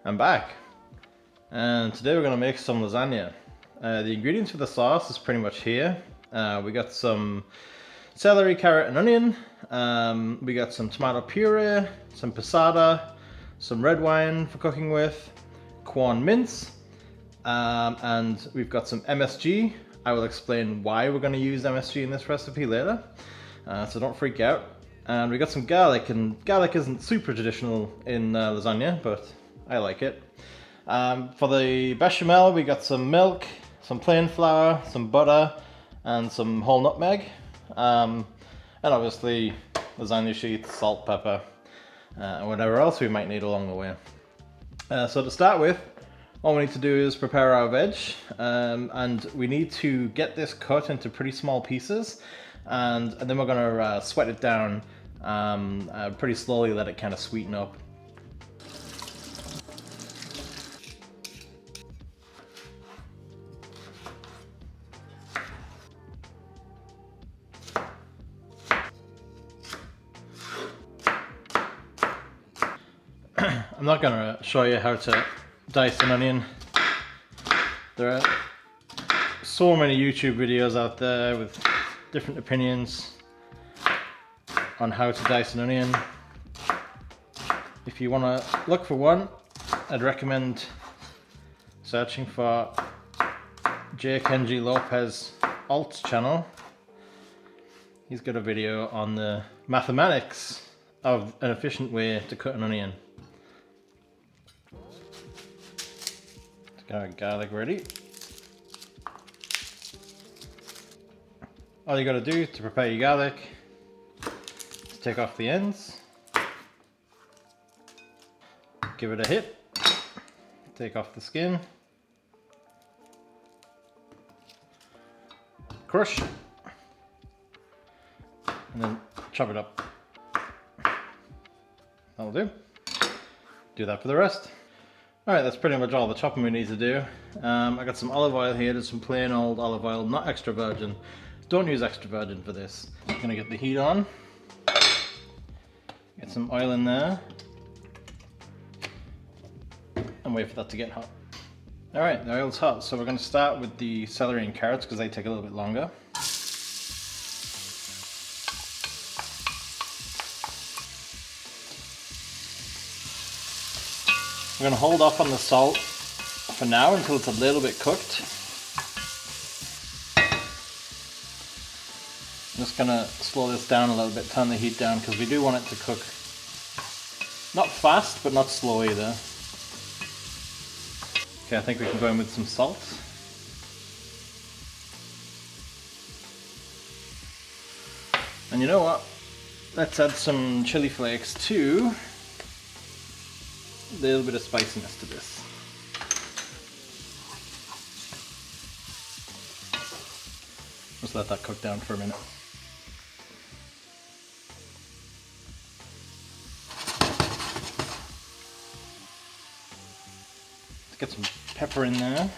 I'm back, and today we're going to make some lasagna. The ingredients for the sauce is pretty much here. We got some celery, carrot, and onion. We got some tomato puree, some passata, some red wine for cooking with, Quorn mince, and we've got some MSG. I will explain why we're going to use MSG in this recipe later, so don't freak out. And we got some garlic, and garlic isn't super traditional in lasagna, but I like it. For the bechamel, we got some milk, some plain flour, some butter, and some whole nutmeg. And obviously lasagna sheets, salt, pepper, and whatever else we might need along the way. So to start with, all we need to do is prepare our veg, and we need to get this cut into pretty small pieces, and then we're going to sweat it down pretty slowly, let it kind of sweeten up. I'm not going to show you how to dice an onion. There are so many YouTube videos out there with different opinions on how to dice an onion. If you want to look for one, I'd recommend searching for J. Kenji Lopez Alt's channel. He's got a video on the mathematics of an efficient way to cut an onion. Got our garlic ready. All you got to do to prepare your garlic is take off the ends, give it a hit, take off the skin, crush, and then chop it up. That'll do. Do that for the rest. Alright, that's pretty much all the chopping we need to do. I got some olive oil here, just some plain old olive oil, not extra virgin. Don't use extra virgin for this. I'm gonna get the heat on. Get some oil in there. And wait for that to get hot. Alright, the oil's hot, so we're gonna start with the celery and carrots because they take a little bit longer. We're going to hold off on the salt for now until it's a little bit cooked. I'm just going to slow this down a little bit, turn the heat down, because we do want it to cook not fast but not slow either. Okay, I think we can go in with some salt. And you know what? Let's add some chili flakes too. A little bit of spiciness to this. Just let that cook down for a minute. Let's get some pepper in there.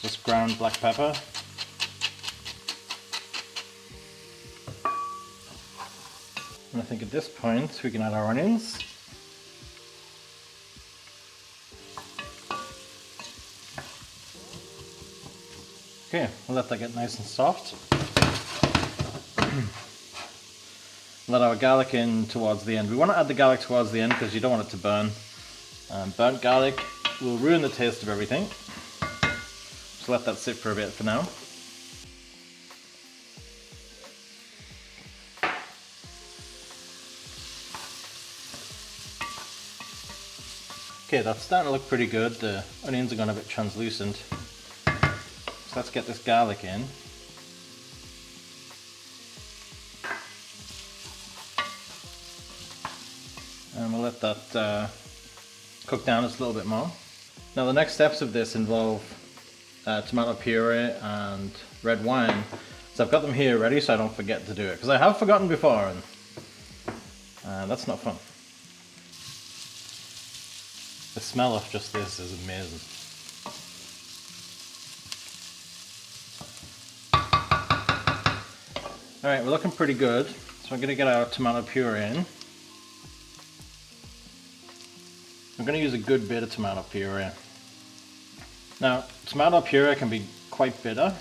Just ground black pepper. And I think at this point we can add our onions. Okay, we'll let that get nice and soft. Let our garlic in towards the end. We want to add the garlic towards the end because you don't want it to burn. Burnt garlic will ruin the taste of everything. Just let that sit for a bit for now. Okay, that's starting to look pretty good. The onions are going a bit translucent. So let's get this garlic in. And we'll let that cook down just a little bit more. Now the next steps of this involve tomato puree and red wine. So I've got them here ready so I don't forget to do it. Because I have forgotten before and that's not fun. The smell of just this is amazing. Alright, we're looking pretty good. So I'm going to get our tomato puree in. I'm going to use a good bit of tomato puree. Now, tomato puree can be quite bitter,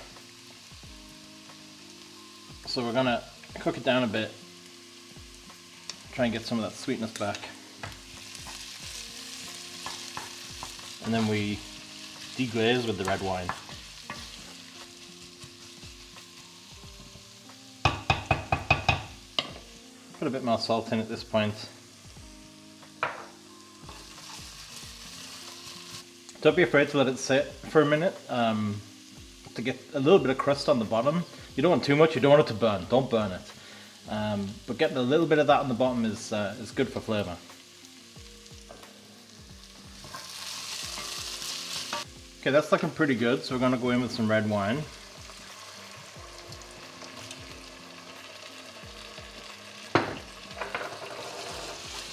so we're going to cook it down a bit, try and get some of that sweetness back. And then we deglaze with the red wine. Put a bit more salt in at this point. Don't be afraid to let it sit for a minute to get a little bit of crust on the bottom. You don't want too much, you don't want it to burn, don't burn it. But getting a little bit of that on the bottom is good for flavour. Okay, that's looking pretty good, so we're going to go in with some red wine.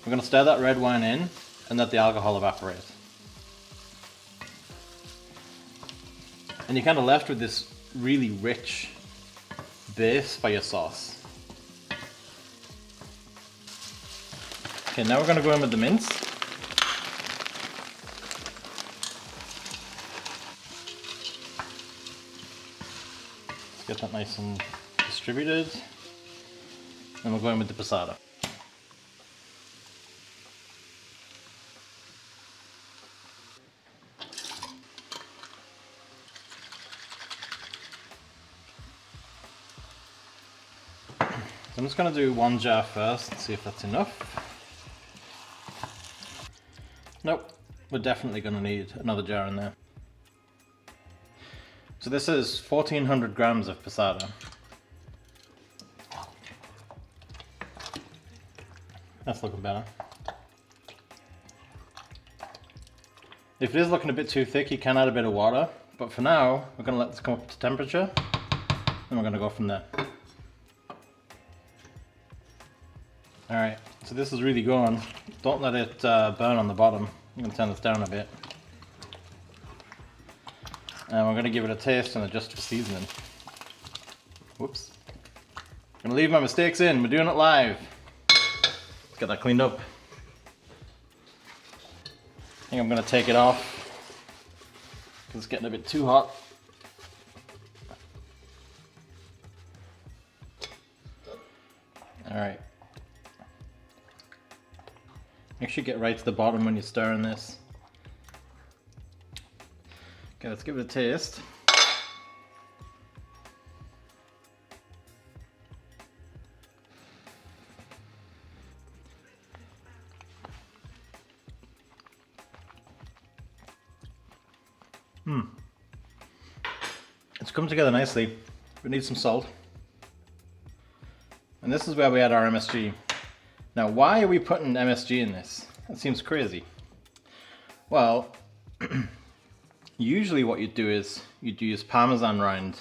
We're going to stir that red wine in and let the alcohol evaporate. And you're kind of left with this really rich base for your sauce. Okay, now we're going to go in with the mince. Let's get that nice and distributed. Then we'll go in with the passata. I'm just going to do one jar first and see if that's enough. Nope, we're definitely going to need another jar in there. So this is 1400 grams of passata. That's looking better. If it is looking a bit too thick, you can add a bit of water, but for now, we're going to let this come up to temperature, and we're going to go from there. Alright, so this is really going. Don't let it burn on the bottom. I'm going to turn this down a bit. And we're going to give it a taste and adjust for seasoning. Whoops. I'm going to leave my mistakes in. We're doing it live. Let's get that cleaned up. I think I'm going to take it off because it's getting a bit too hot. Alright. Make sure you get right to the bottom when you're stirring this. Okay, let's give it a taste. It's come together nicely. We need some salt. And this is where we add our MSG. Now, why are we putting MSG in this? That seems crazy. Well, usually what you'd do is you'd use Parmesan rind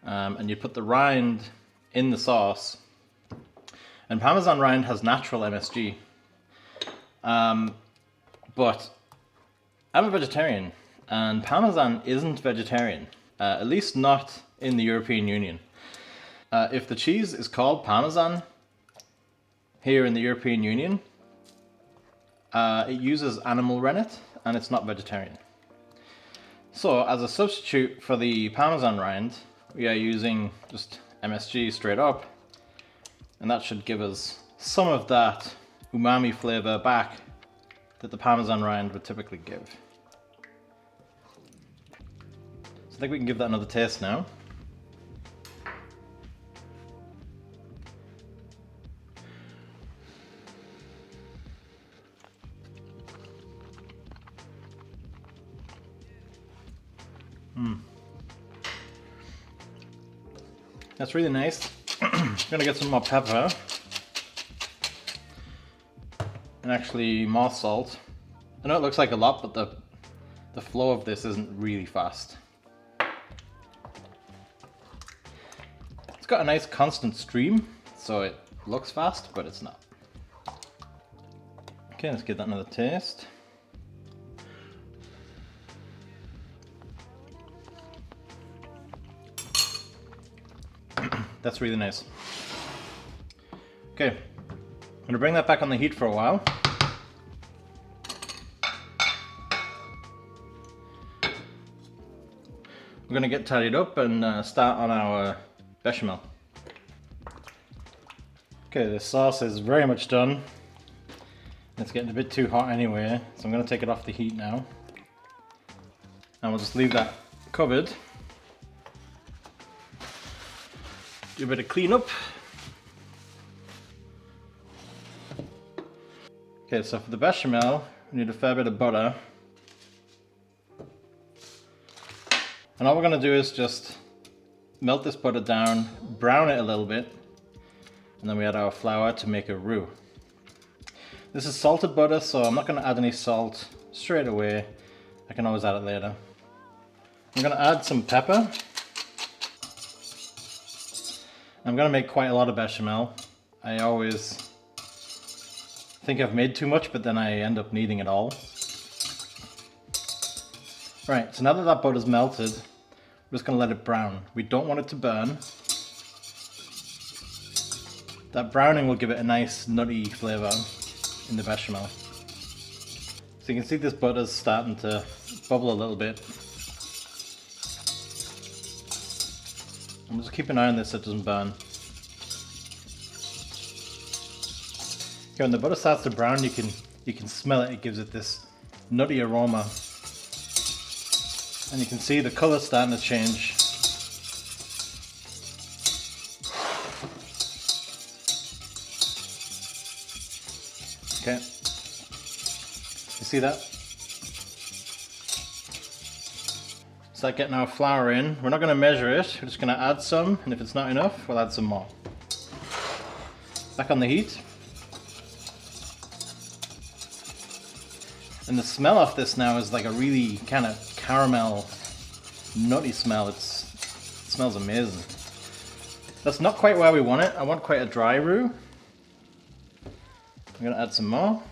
and you'd put the rind in the sauce. And Parmesan rind has natural MSG. But I'm a vegetarian and Parmesan isn't vegetarian, at least not in the European Union. If the cheese is called Parmesan here in the European Union, it uses animal rennet and it's not vegetarian. So as a substitute for the Parmesan rind, we are using just MSG straight up, and that should give us some of that umami flavor back that the Parmesan rind would typically give. So I think we can give that another taste now. That's really nice. I'm gonna get some more pepper and actually more salt. I know it looks like a lot, but the flow of this isn't really fast. It's got a nice constant stream, so it looks fast, but it's not. Okay, let's give that another taste. That's really nice. Okay, I'm gonna bring that back on the heat for a while. we're gonna get tidied up and start on our bechamel. Okay, the sauce is very much done. It's getting a bit too hot anyway, so I'm gonna take it off the heat now. And we'll just leave that covered. Do a bit of cleanup. Okay, so for the bechamel, we need a fair bit of butter. And all we're going to do is just melt this butter down, brown it a little bit, and then we add our flour to make a roux. This is salted butter, so I'm not going to add any salt straight away. I can always add it later. I'm going to add some pepper. I'm going to make quite a lot of bechamel. I always think I've made too much, but then I end up needing it all. Right, so now that that butter's melted, we're just going to let it brown. We don't want it to burn. That browning will give it a nice nutty flavour in the bechamel. So you can see this butter's starting to bubble a little bit. And just keep an eye on this so it doesn't burn. Okay, when the butter starts to brown, you can smell it. It gives it this nutty aroma. And you can see the colour starting to change. Okay. You see that? Start getting our flour in. We're not going to measure it. We're just going to add some, and if it's not enough, we'll add some more. Back on the heat. And the smell of this now is like a really kind of caramel, nutty smell. It smells amazing. That's not quite where we want it. I want quite a dry roux. I'm going to add some more.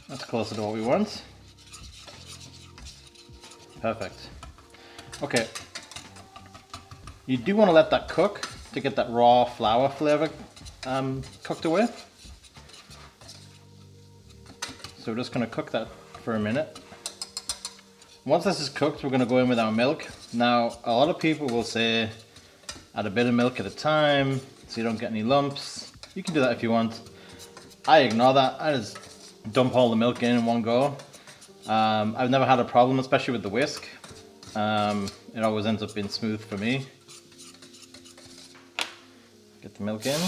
That's closer to what we want. Perfect. Okay. You do want to let that cook to get that raw flour flavour cooked away. So we're just going to cook that for a minute. Once this is cooked, we're going to go in with our milk. Now, a lot of people will say add a bit of milk at a time so you don't get any lumps. You can do that if you want. I ignore that. I just dump all the milk in one go. I've never had a problem, especially with the whisk. It always ends up being smooth for me. Get the milk in.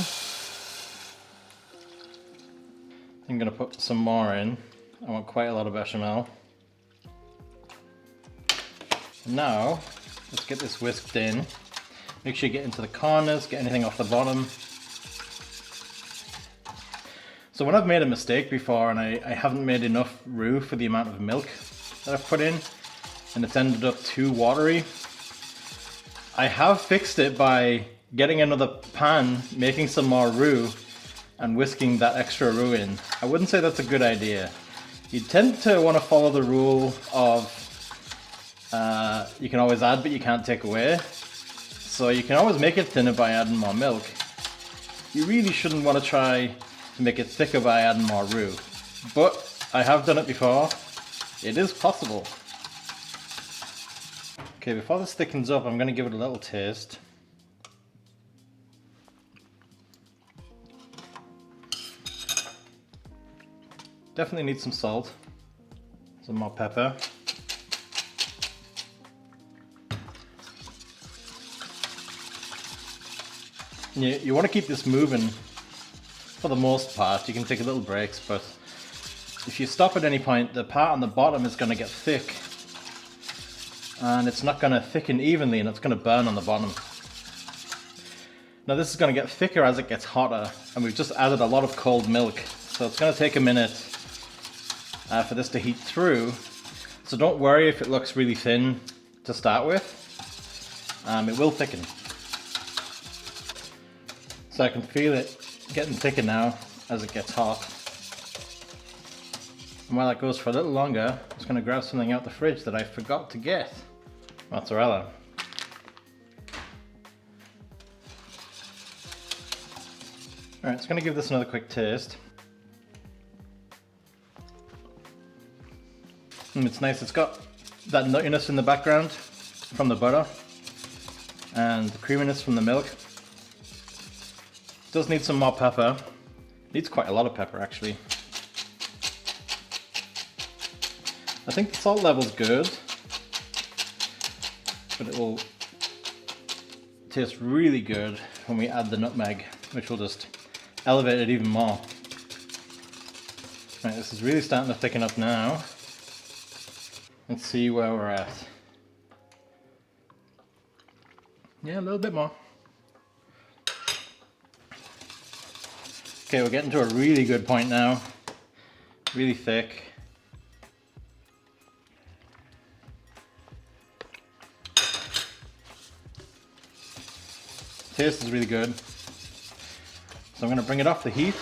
I'm going to put some more in. I want quite a lot of bechamel. Now, let's get this whisked in. Make sure you get into the corners, get anything off the bottom. So when I've made a mistake before and I haven't made enough roux for the amount of milk that I've put in, and it's ended up too watery, I have fixed it by getting another pan, making some more roux, and whisking that extra roux in. I wouldn't say that's a good idea. You tend to want to follow the rule of you can always add but you can't take away. So you can always make it thinner by adding more milk. You really shouldn't want to try to make it thicker by adding more roux. But I have done it before. It is possible. Okay, before this thickens up, I'm going to give it a little taste. Definitely need some salt, some more pepper. You want to keep this moving for the most part. You can take little breaks, but if you stop at any point, the part on the bottom is going to get thick. And it's not going to thicken evenly, and it's going to burn on the bottom. Now this is going to get thicker as it gets hotter, and we've just added a lot of cold milk. So it's going to take a minute for this to heat through. So don't worry if it looks really thin to start with. It will thicken. So I can feel it getting thicker now as it gets hot. And while that goes for a little longer, I'm just going to grab something out the fridge that I forgot to get. Mozzarella. Alright, it's going to give this another quick taste. It's nice, it's got that nuttiness in the background from the butter and the creaminess from the milk. It does need some more pepper. It needs quite a lot of pepper actually. I think the salt level's good, but it will taste really good when we add the nutmeg, which will just elevate it even more. Right, this is really starting to thicken up now. Let's see where we're at. Yeah, a little bit more. Okay, we're getting to a really good point now. Really thick. Taste is really good. So I'm going to bring it off the heat.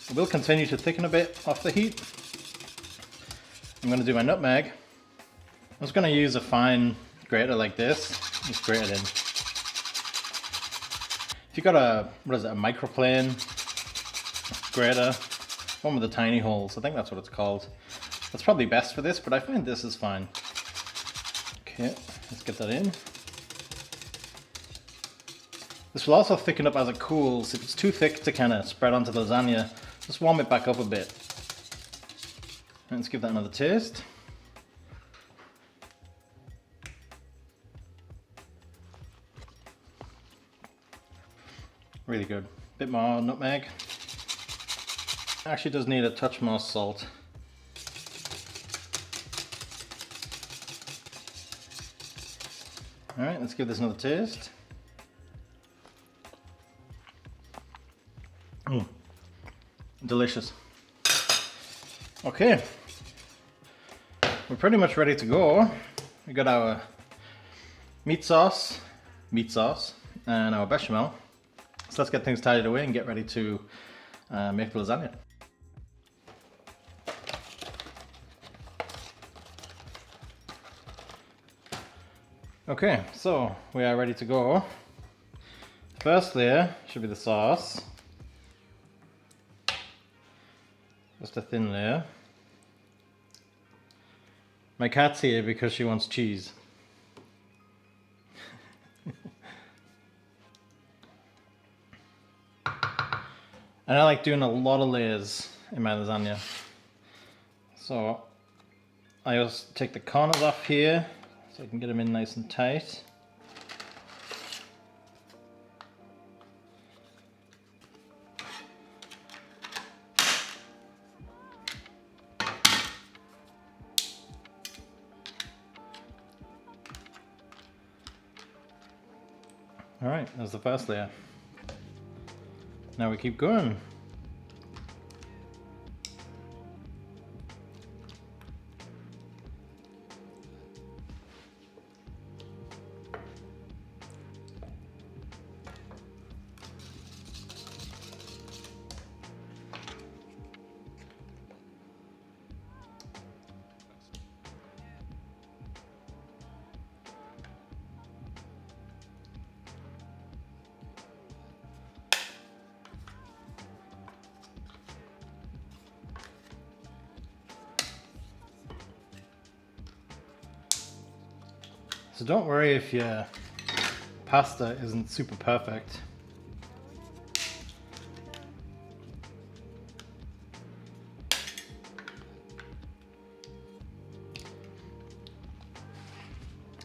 It will continue to thicken a bit off the heat. I'm going to do my nutmeg. I'm just going to use a fine grater like this. Just grate it in. If you've got a, what is it, a microplane grater, one with the tiny holes, I think that's what it's called. That's probably best for this, but I find this is fine. Okay, let's get that in. This will also thicken up as it cools. If it's too thick to kind of spread onto the lasagna, just warm it back up a bit. And let's give that another taste. Really good. Bit more nutmeg. Actually does need a touch more salt. Alright, let's give this another taste. Delicious. Okay, we're pretty much ready to go. We got our meat sauce, and our bechamel. So let's get things tidied away and get ready to make the lasagna. Okay, so we are ready to go. First layer should be the sauce. Just a thin layer. My cat's here because she wants cheese. And I like doing a lot of layers in my lasagna. So I just take the corners off here so I can get them in nice and tight. Alright, that's the first layer. Now we keep going. So don't worry if your pasta isn't super perfect.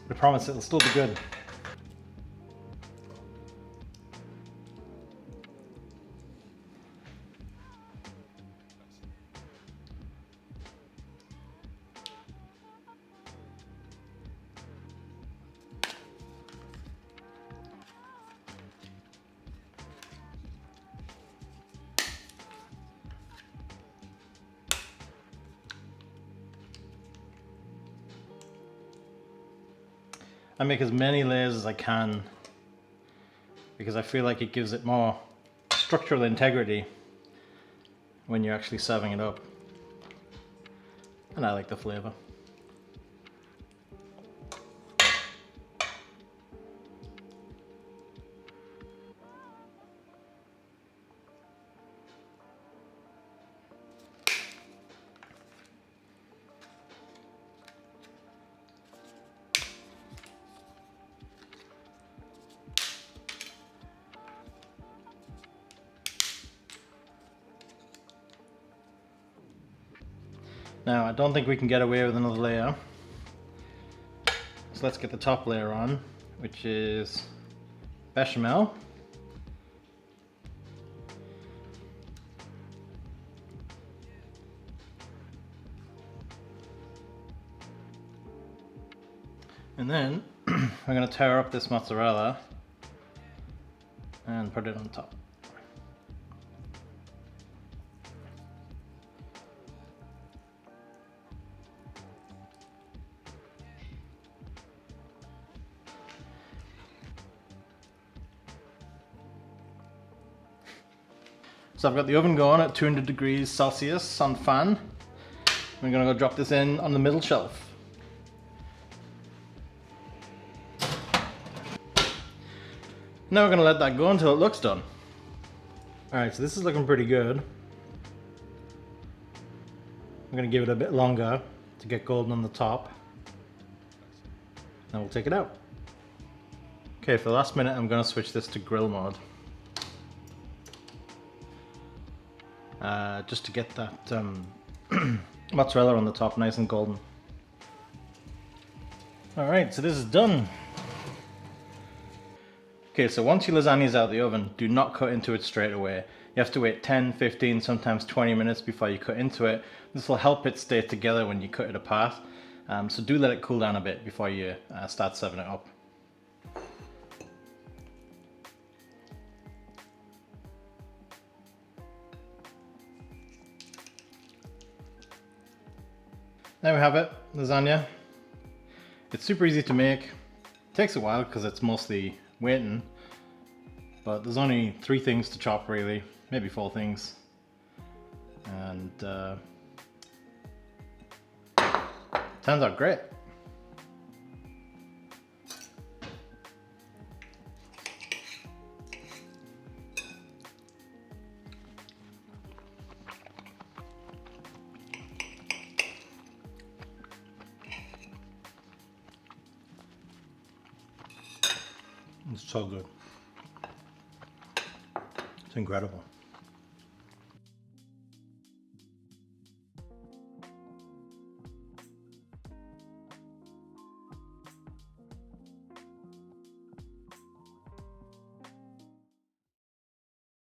I promise it'll still be good. I make as many layers as I can because I feel like it gives it more structural integrity when you're actually serving it up. And I like the flavor. Now, I don't think we can get away with another layer. So let's get the top layer on, which is bechamel. And then we're going to tear up this mozzarella and put it on top. So I've got the oven going at 200 degrees Celsius on fan. We're going to go drop this in on the middle shelf. Now we're going to let that go until it looks done. Alright, so this is looking pretty good. I'm going to give it a bit longer to get golden on the top. Then we'll take it out. Okay, for the last minute I'm going to switch this to grill mode. Just to get that mozzarella on the top nice and golden. Alright, so this is done. Okay, so once your lasagna is out of the oven, do not cut into it straight away. You have to wait 10, 15, sometimes 20 minutes before you cut into it. This will help it stay together when you cut it apart. So do let it cool down a bit before you start serving it up. There we have it, lasagna. It's super easy to make. It takes a while because it's mostly waiting, but there's only 3 things to chop really, maybe 4 things. And turns out great. It's so good. It's incredible.